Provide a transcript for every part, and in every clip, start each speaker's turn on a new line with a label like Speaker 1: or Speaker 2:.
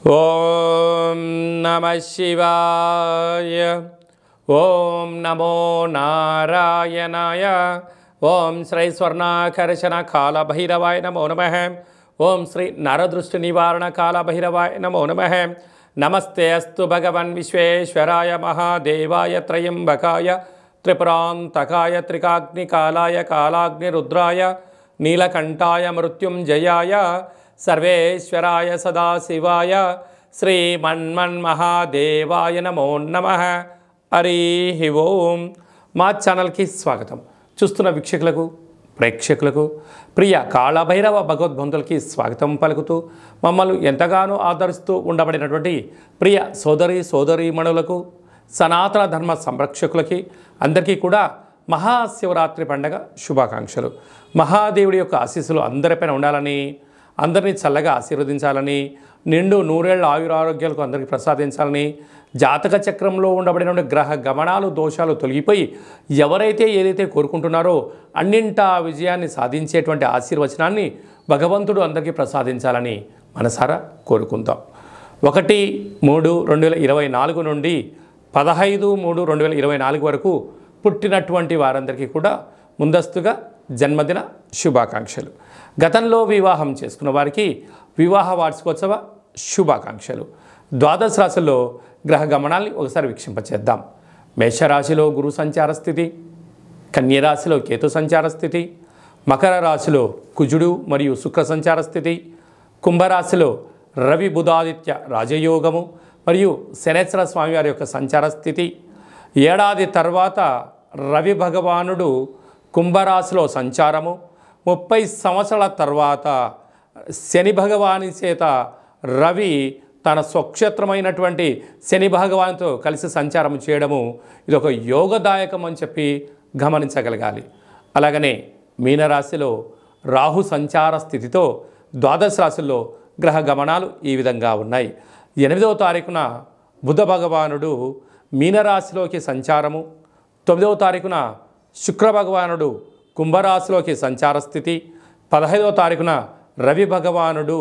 Speaker 1: ఓం నమః శివాయ. ఓం నమో నారాయణాయ. ఓం శ్రీ స్వర్ణాకర్షణ కాళభైరవాయ నమో నమః. ఓం శ్రీ నరదృష్టి నివారణ కాళభైరవాయ నమో నమః. నమస్తే అస్తు భగవన్ విశ్వేశ్వరాయ మహాదేవాయ త్రయంబకాయ త్రిపురాంతకాయ త్రికాగ్నికాలాయ కాలాగ్నిరుద్రాయ నీలకంఠాయ మృత్యుంజయాయ సర్వేశ్వరాయ సదాశివాయ శ్రీమన్మన్మహాదేవాయ నమో నమః. హరి ఓం. మా ఛానల్కి స్వాగతం. చూస్తున్న వీక్షకులకు ప్రేక్షకులకు ప్రియ కాళభైరవ భగవద్బంధులకి స్వాగతం పలుకుతూ మమ్మల్ని ఎంతగానో ఆదరిస్తూ ఉండబడినటువంటి ప్రియ సోదరీమణులకు సనాతన ధర్మ సంరక్షకులకి అందరికీ కూడా మహాశివరాత్రి పండగ శుభాకాంక్షలు. మహాదేవుడి యొక్క ఆశీస్సులు అందరిపైన ఉండాలని, అందరినీ చల్లగా ఆశీర్వదించాలని, నిండు నూరేళ్ల ఆయురారోగ్యాలకు అందరికీ ప్రసాదించాలని, జాతక చక్రంలో ఉండబడిన గ్రహ గమనాలు దోషాలు తొలగిపోయి ఎవరైతే ఏదైతే కోరుకుంటున్నారో అన్నింటా విజయాన్ని సాధించేటువంటి ఆశీర్వచనాన్ని భగవంతుడు అందరికీ ప్రసాదించాలని మనసారా కోరుకుందాం. 1-3-2024 నుండి 15-3-2024 వరకు పుట్టినటువంటి వారందరికీ కూడా ముందస్తుగా జన్మదిన శుభాకాంక్షలు. గతంలో వివాహం చేసుకున్న వారికి వివాహ వార్షికోత్సవ శుభాకాంక్షలు. ద్వాదశ రాశుల్లో గ్రహ గమనాల్ని ఒకసారి వీక్షింపచేద్దాం. మేషరాశిలో గురు సంచార స్థితి, కన్యరాశిలో కేతు సంచార స్థితి, మకర రాశిలో కుజుడు మరియు శుక్ర సంచార స్థితి, కుంభరాశిలో రవి బుధాదిత్య రాజయోగము మరియు శనేశ్వర స్వామివారి యొక్క సంచార స్థితి. ఏడాది తర్వాత రవి భగవానుడు కుంభరాశిలో సంచారము, 30 సంవత్సరాల తర్వాత శని భగవాని చేత రవి తన స్వక్షేత్రమైనటువంటి శని భగవాన్తో కలిసి సంచారం చేయడము ఇది ఒక యోగదాయకం అని చెప్పి గమనించగలగాలి. అలాగనే మీనరాశిలో రాహు సంచార స్థితితో ద్వాదశ రాశుల్లో గ్రహ గమనాలు ఈ విధంగా ఉన్నాయి. 8వ తారీఖున బుధ భగవానుడు మీనరాశిలోకి సంచారము, 9వ తారీఖున శుక్ర భగవానుడు కుంభరాశిలోకి సంచార స్థితి, 15వ తారీఖున రవి భగవానుడు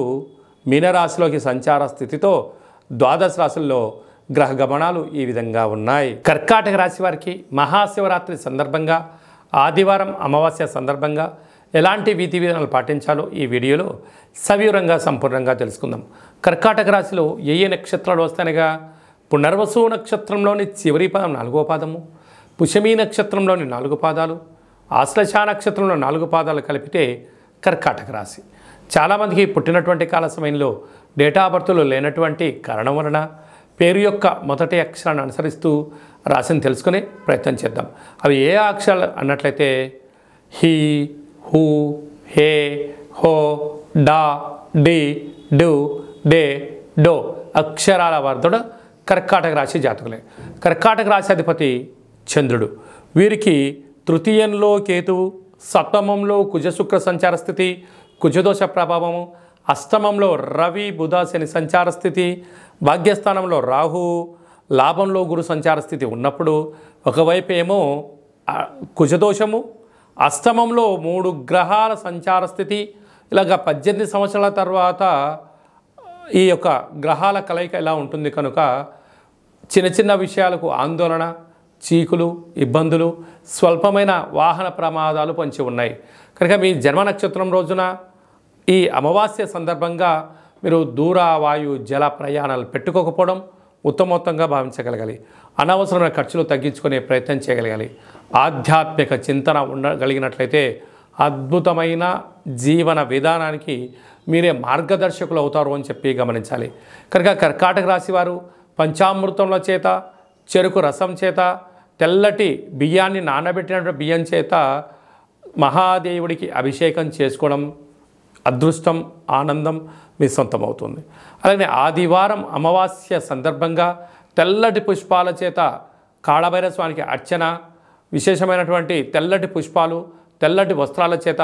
Speaker 1: మీనరాశిలోకి సంచార స్థితితో ద్వాదశ రాశుల్లో గ్రహ గమనాలు ఈ విధంగా ఉన్నాయి. కర్కాటక రాశి వారికి మహాశివరాత్రి సందర్భంగా ఆదివారం అమావాస్య సందర్భంగా ఎలాంటి విధి విధానాలు పాటించాలో ఈ వీడియోలో సవివరంగా సంపూర్ణంగా తెలుసుకుందాం. కర్కాటక రాశిలో ఏ నక్షత్రాలు వస్తాయనగా పునర్వసు నక్షత్రంలోని చివరి పదం 4వ పాదము, పుష్యమీ నక్షత్రంలోని 4 పాదాలు, ఆశ్లేష నక్షత్రంలో 4 పాదాలు కలిపితే కర్కాటక రాశి. చాలామందికి పుట్టినటువంటి కాల సమయంలో డేటా ఆఫ్ బర్త్లో లేనటువంటి కారణం వలన పేరు యొక్క మొదటి అక్షరాన్ని అనుసరిస్తూ రాశిని తెలుసుకునే ప్రయత్నం చేద్దాం. అవి ఏ అక్షరాలు అన్నట్లయితే హీ, హూ, హే, హో, డా, డి, డు, డే, డో అక్షరాల వర్ధుడు కర్కాటక రాశి జాతకులే. కర్కాటక రాశి అధిపతి చంద్రుడు. వీరికి తృతీయంలో కేతువు, సప్తమంలో కుజశుక్ర సంచార స్థితి, కుజదోష ప్రభావము, అష్టమంలో రవి బుధ శని సంచార స్థితి, భాగ్యస్థానంలో రాహు, లాభంలో గురు సంచార స్థితి ఉన్నప్పుడు ఒకవైపు ఏమో కుజదోషము, అష్టమంలో 3 గ్రహాల సంచార స్థితి. ఇలాగ 18 సంవత్సరాల తర్వాత ఈ యొక్క గ్రహాల కలయిక ఇలా ఉంటుంది కనుక చిన్న చిన్న విషయాలకు ఆందోళన, చీకులు, ఇబ్బందులు, స్వల్పమైన వాహన ప్రమాదాలు పొంచి ఉన్నాయి. కనుక మీ జన్మ నక్షత్రం రోజున ఈ అమావాస్య సందర్భంగా మీరు దూర వాయు జల ప్రయాణాలు పెట్టుకోకపోవడం ఉత్తమోత్తంగా భావించగలగాలి. అనవసరమైన ఖర్చులు తగ్గించుకునే ప్రయత్నం చేయగలగాలి. ఆధ్యాత్మిక చింతన ఉండగలిగినట్లయితే అద్భుతమైన జీవన విధానానికి మీరే మార్గదర్శకులు అవుతారు అని చెప్పి గమనించాలి. కనుక కర్కాటక రాశి వారు పంచామృతముల చేత, చెరుకు రసం చేత, తెల్లటి బియ్యాన్ని నానబెట్టినటువంటి బియ్యం చేత మహాదేవుడికి అభిషేకం చేసుకోవడం అదృష్టం, ఆనందం మీ సొంతం అవుతుంది. అలాగే ఆదివారం అమావాస్య సందర్భంగా తెల్లటి పుష్పాల చేత కాళభైరవ స్వామికి అర్చన, విశేషమైనటువంటి తెల్లటి పుష్పాలు, తెల్లటి వస్త్రాల చేత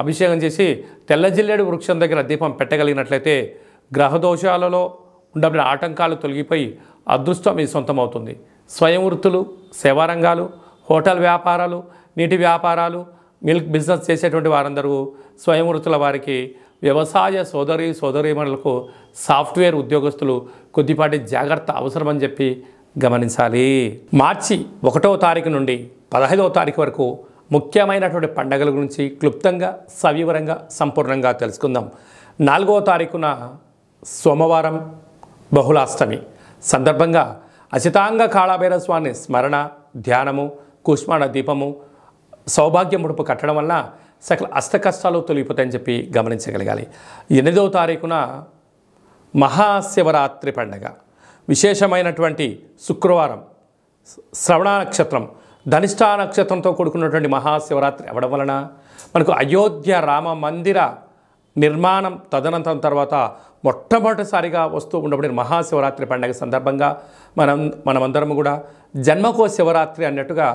Speaker 1: అభిషేకం చేసి తెల్ల జిల్లేడు వృక్షం దగ్గర దీపం పెట్టగలిగినట్లయితే గ్రహదోషాలలో ఉండబడిన ఆటంకాలు తొలగిపోయి అదృష్టం మీ సొంతం అవుతుంది. స్వయం వృత్తులు, సేవారంగాలు, హోటల్ వ్యాపారాలు, నీటి వ్యాపారాలు, మిల్క్ బిజినెస్ చేసేటువంటి వారందరూ స్వయం వృత్తుల వారికి వ్యవసాయ సోదరీమణులకు సాఫ్ట్వేర్ ఉద్యోగస్తులు కొద్దిపాటి జాగ్రత్త అవసరమని చెప్పి గమనించాలి. మార్చి 1వ తారీఖు నుండి 15వ తారీఖు వరకు ముఖ్యమైనటువంటి పండుగల గురించి క్లుప్తంగా సవివరంగా సంపూర్ణంగా తెలుసుకుందాం. 4వ తారీఖున సోమవారం బహుళాష్టమి సందర్భంగా అచితాంగ కాళభైరవ స్వామి స్మరణ, ధ్యానము, కూష్మాండ దీపము, సౌభాగ్య ముడుపు కట్టడం వలన సకల అష్టకష్టాలు తొలగిపోతాయని చెప్పి గమనించగలగాలి. 8వ తారీఖున మహాశివరాత్రి పండుగ విశేషమైనటువంటి శుక్రవారం, శ్రవణ నక్షత్రం, ధనిష్ఠా నక్షత్రంతో కూడుకున్నటువంటి మహాశివరాత్రి అవ్వడం వలన మనకు అయోధ్య రామ మందిర నిర్మాణం తదనంతరం తర్వాత మొట్టమొదటిసారిగా వస్తూ ఉండబడిన మహాశివరాత్రి పండుగ సందర్భంగా మనమందరం కూడా జన్మకో శివరాత్రి అన్నట్టుగా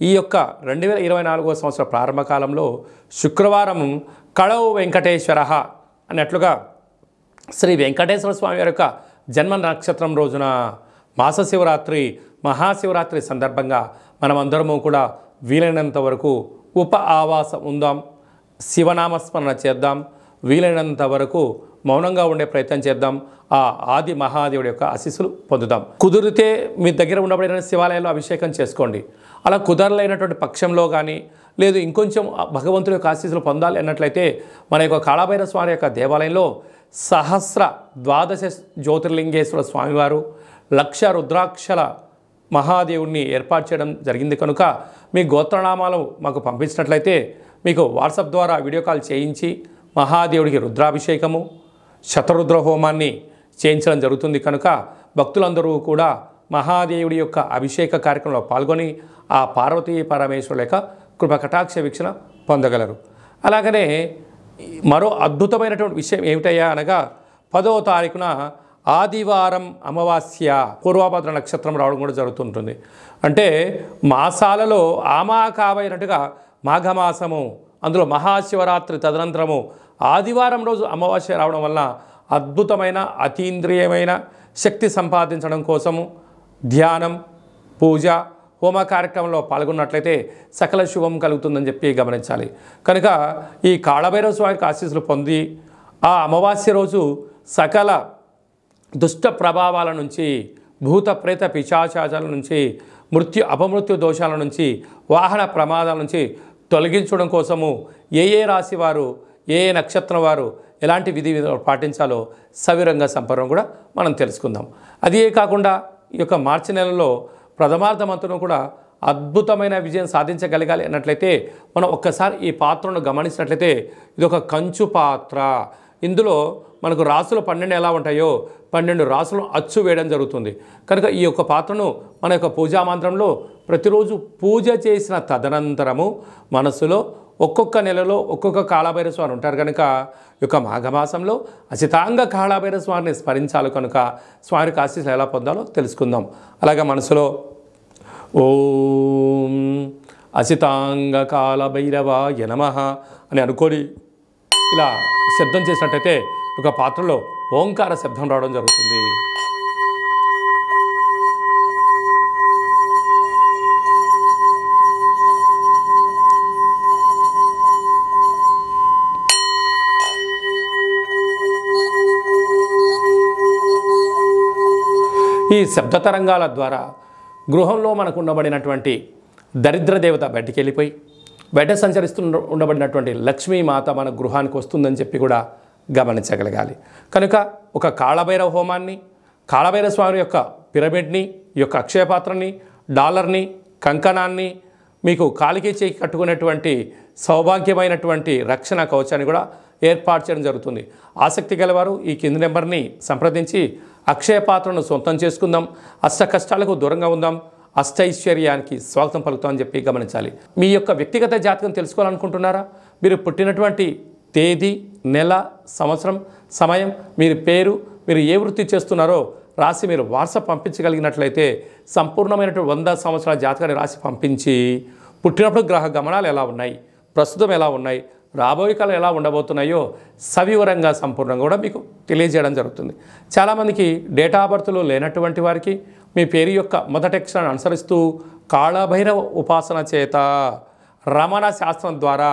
Speaker 1: ఈ యొక్క 2024వ సంవత్సర ప్రారంభ కాలంలో శుక్రవారం కళౌ వెంకటేశ్వర అన్నట్లుగా శ్రీ వెంకటేశ్వర స్వామి వారి యొక్క జన్మ నక్షత్రం రోజున మాస శివరాత్రి మహాశివరాత్రి సందర్భంగా మనమందరము కూడా వీలైనంత వరకు ఉప ఆవాసం ఉందాం, శివనామస్మరణ చేద్దాం, వీలైనంత వరకు మౌనంగా ఉండే ప్రయత్నం చేద్దాం. ఆ ఆది మహాదేవుడి యొక్క ఆశీస్సులు పొందుదాం. కుదిరితే మీ దగ్గర ఉండబడిన శివాలయంలో అభిషేకం చేసుకోండి. అలా కుదరలేనటువంటి పక్షంలో కానీ లేదు ఇంకొంచెం భగవంతుడి యొక్క ఆశీస్సులు పొందాలి అన్నట్లయితే మన యొక్క కాళభైరవ స్వామి యొక్క దేవాలయంలో సహస్ర ద్వాదశ జ్యోతిర్లింగేశ్వర స్వామివారు 1,00,000 రుద్రాక్షల మహాదేవుడిని ఏర్పాటు చేయడం జరిగింది కనుక మీ గోత్రనామాలు మాకు పంపించినట్లయితే మీకు వాట్సాప్ ద్వారా వీడియో కాల్ చేయించి మహాదేవుడికి రుద్రాభిషేకము, శతరుద్ర హోమాన్ని చేయించడం జరుగుతుంది కనుక భక్తులందరూ కూడా మహాదేవుడి యొక్క అభిషేక కార్యక్రమంలో పాల్గొని ఆ పార్వతీ పరమేశ్వరుల యొక్క కృపకటాక్ష వీక్షణ పొందగలరు. అలాగనే మరో అద్భుతమైనటువంటి విషయం ఏమిటయ్యా అనగా 10వ తారీఖున ఆదివారం అమావాస్య పూర్వభద్ర నక్షత్రం రావడం కూడా జరుగుతుంటుంది. అంటే మాసాలలో ఆమాకావైనట్టుగా మాఘమాసము, అందులో మహాశివరాత్రి తదనంతరము ఆదివారం రోజు అమావాస్య రావడం వల్ల అద్భుతమైన అతీంద్రియమైన శక్తి సంపాదించడం కోసము ధ్యానం, పూజ, హోమ కార్యక్రమంలో పాల్గొన్నట్లయితే సకల శుభం కలుగుతుందని చెప్పి గమనించాలి. కనుక ఈ కాళభైరవ స్వామికి ఆశీస్సులు పొంది ఆ అమావాస్య రోజు సకల దుష్ట ప్రభావాల నుంచి, భూత ప్రేత పిశాచాల నుంచి, అపమృత్యు దోషాల నుంచి, వాహన ప్రమాదాల నుంచి తొలగించడం కోసము ఏ రాశి వారు, ఏ నక్షత్రం వారు ఎలాంటి విధి విధాలు పాటించాలో సవిరంగా సంపర్వం కూడా మనం తెలుసుకుందాం. అదే కాకుండా ఈ యొక్క మార్చి నెలలో ప్రథమార్థమంతను కూడా అద్భుతమైన విజయం సాధించగలగాలి అన్నట్లయితే మనం ఒక్కసారి ఈ పాత్రను గమనించినట్లయితే ఇది ఒక కంచు పాత్ర. ఇందులో మనకు రాసులు 12 ఎలా ఉంటాయో 12 రాసులను అచ్చు వేయడం జరుగుతుంది. కనుక ఈ యొక్క పాత్రను మన యొక్క పూజా మంత్రంలో ప్రతిరోజు పూజ చేసిన తదనంతరము మనసులో ఒక్కొక్క నెలలో ఒక్కొక్క కాళభైరవ స్వామి ఉంటారు కనుక ఈ యొక్క మాఘమాసంలో అచితాంగ కాళభైరవ స్వామిని స్మరించాలి కనుక స్వామికి ఆశీస్సులు ఎలా పొందాలో తెలుసుకుందాం. అలాగే మనసులో ఓం అచితాంగ కాళభైరవాయ నమః అని అనుకొని ఇలా శబ్దం చేసినట్టయితే ఒక పాత్రలో ఓంకార శబ్దం రావడం జరుగుతుంది. ఈ శబ్ద తరంగాల ద్వారా గృహంలో మనకు ఉండబడినటువంటి దరిద్ర దేవత బయటికి వెళ్ళిపోయి బయట సంచరిస్తూ ఉండబడినటువంటి లక్ష్మీమాత మన గృహానికి వస్తుందని చెప్పి కూడా గమనించగలగాలి. కనుక ఒక కాళభైరవ హోమాన్ని, కాళభైరవ స్వామి యొక్క పిరమిడ్ని, ఈ యొక్క అక్షయపాత్రని, డాలర్ని, కంకణాన్ని, మీకు కాలికి చేయి కట్టుకునేటువంటి సౌభాగ్యమైనటువంటి రక్షణ కవచాన్ని కూడా ఏర్పాటు చేయడం జరుగుతుంది. ఆసక్తి గలవారు ఈ కింది నెంబర్ని సంప్రదించి అక్షయ పాత్రను సొంతం చేసుకుందాం, అష్ట కష్టాలకు దూరంగా ఉందాం, అష్టైశ్వర్యానికి స్వాగతం పలుకుతామని చెప్పి గమనించాలి. మీ యొక్క వ్యక్తిగత జాతకం తెలుసుకోవాలనుకుంటున్నారా? మీరు పుట్టినటువంటి తేదీ, నెల, సంవత్సరం, సమయం, మీరు పేరు, మీరు ఏ వృత్తి చేస్తున్నారో రాసి మీరు వాట్సాప్ పంపించగలిగినట్లయితే సంపూర్ణమైనటువంటి 100 సంవత్సరాల జాతకాన్ని రాసి పంపించి పుట్టినప్పుడు గ్రహ గమనాలు ఎలా ఉన్నాయి, ప్రస్తుతం ఎలా ఉన్నాయి, రాబోయే కాలం ఎలా ఉండబోతున్నాయో సవివరంగా సంపూర్ణంగా కూడా మీకు తెలియజేయడం జరుగుతుంది. చాలామందికి డేటా ఆఫ్ బర్త్లు లేనటువంటి వారికి మీ పేరు యొక్క మొదటి అక్షరాన్ని అనుసరిస్తూ కాళభైరవ ఉపాసన చేత రమణ శాస్త్రం ద్వారా,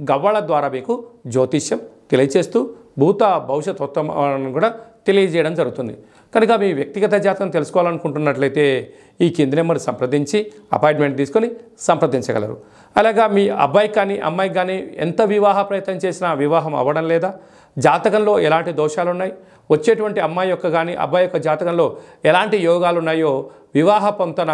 Speaker 1: గవ్వల ద్వారా మీకు జ్యోతిష్యం తెలియచేస్తూ భూత భవిష్యత్ ఉత్తమాలను కూడా తెలియజేయడం జరుగుతుంది. కనుక మీ వ్యక్తిగత జాతకం తెలుసుకోవాలనుకుంటున్నట్లయితే ఈ కింది నెంబర్ సంప్రదించి అపాయింట్మెంట్ తీసుకొని సంప్రదించగలరు. అలాగా మీ అబ్బాయికి కానీ అమ్మాయికి కానీ ఎంత వివాహ ప్రయత్నం చేసినా వివాహం అవ్వడం లేదా, జాతకంలో ఎలాంటి దోషాలు ఉన్నాయి, వచ్చేటువంటి అమ్మాయి యొక్క కానీ అబ్బాయి యొక్క జాతకంలో ఎలాంటి యోగాలు ఉన్నాయో వివాహ పొంతన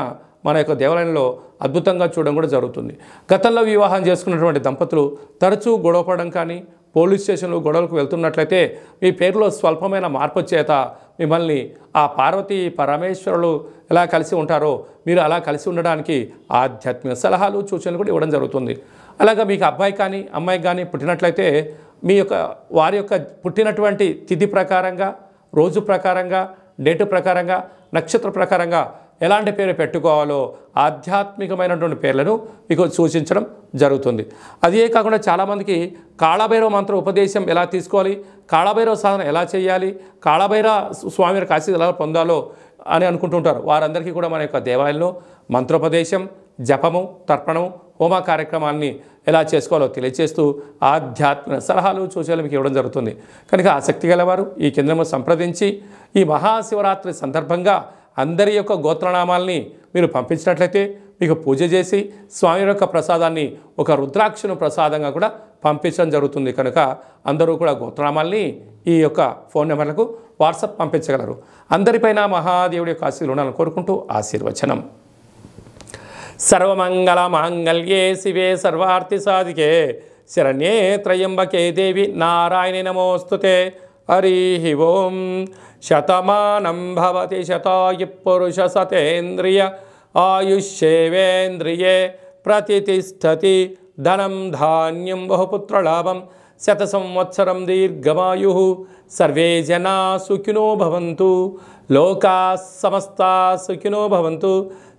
Speaker 1: మన యొక్క దేవాలయంలో అద్భుతంగా చూడడం కూడా జరుగుతుంది. గతంలో వివాహం చేసుకున్నటువంటి దంపతులు తరచూ గొడవపడడం కానీ, పోలీస్ స్టేషన్లో గొడవలకు వెళ్తున్నట్లయితే మీ పేరులో స్వల్పమైన మార్పు చేత మిమ్మల్ని ఆ పార్వతీ పరమేశ్వరులు ఎలా కలిసి ఉంటారో మీరు అలా కలిసి ఉండడానికి ఆధ్యాత్మిక సలహాలు సూచనలు కూడా ఇవ్వడం జరుగుతుంది. అలాగా మీకు అబ్బాయి కానీ అమ్మాయి కానీ పుట్టినట్లయితే వారి యొక్క పుట్టినటువంటి తిథి ప్రకారంగా, రోజు ప్రకారంగా, డేటు ప్రకారంగా, నక్షత్ర ప్రకారంగా ఎలాంటి పేరు పెట్టుకోవాలో ఆధ్యాత్మికమైనటువంటి పేర్లను మీకు సూచించడం జరుగుతుంది. అదే కాకుండా చాలామందికి కాళభైరవ మంత్ర ఉపదేశం ఎలా తీసుకోవాలి, కాళభైరవ సాధన ఎలా చేయాలి, కాళభైరవ స్వామి ఆశీస్సులు ఎలా పొందాలో అని అనుకుంటుంటారు. వారందరికీ కూడా మన యొక్క దేవాలయంలో మంత్రోపదేశం, జపము, తర్పణము, హోమ కార్యక్రమాన్ని ఎలా చేసుకోవాలో తెలియజేస్తూ ఆధ్యాత్మిక సలహాలు సూచనలు మీకు ఇవ్వడం జరుగుతుంది. కనుక ఆసక్తి గలవారు ఈ కేంద్రము సంప్రదించి ఈ మహాశివరాత్రి సందర్భంగా అందరి యొక్క గోత్రనామాల్ని మీరు పంపించినట్లయితే మీకు పూజ చేసి స్వామి యొక్క ప్రసాదాన్ని ఒక రుద్రాక్షను ప్రసాదంగా కూడా పంపించడం జరుగుతుంది. కనుక అందరూ కూడా గోత్రనామాల్ని ఈ యొక్క ఫోన్ నెంబర్లకు వాట్సాప్ పంపించగలరు. అందరిపైన మహాదేవుడి యొక్క ఆశీస్సులు ఉండాలని కోరుకుంటూ ఆశీర్వచనం. సర్వమంగళ మాంగళ్యే శివే సర్వార్థి సాధికే శరణ్యే త్రయంబకే దేవి నారాయణి నమోస్తుతే. హరి ఓం. శతమానం భవతి శతాయు పురుష సతేంద్రియ ఆయుష్యేవేంద్రియే ప్రతిష్టతి. ధనం ధాన్యం బహుపుత్రలాభం శత సంవత్సరం దీర్ఘమాయు. సర్వే జనా సుఖినో భవంతు. లోకా సమస్తా సుఖినో భవంతు.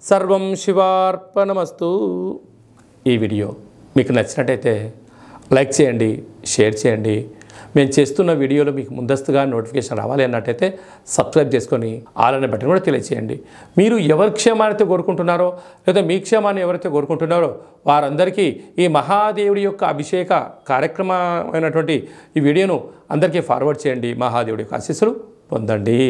Speaker 1: సర్వం శివార్పణమస్తు. ఈ వీడియో మీకు నచ్చినట్టయితే లైక్ చేయండి, షేర్ చేయండి. మేము చేస్తున్న వీడియోలు మీకు ముందస్తుగా నోటిఫికేషన్ రావాలి అన్నట్టయితే సబ్స్క్రైబ్ చేసుకొని ఆల్ అనే బటన్ కూడా తెలియచేయండి. మీరు ఎవరి క్షేమాన్ని కోరుకుంటున్నారో లేదా మీ క్షేమాన్ని ఎవరైతే కోరుకుంటున్నారో వారందరికీ ఈ మహాదేవుడి యొక్క అభిషేక కార్యక్రమమైనటువంటి ఈ వీడియోను అందరికీ ఫార్వర్డ్ చేయండి. మహాదేవుడి యొక్క ఆశీస్సులు పొందండి.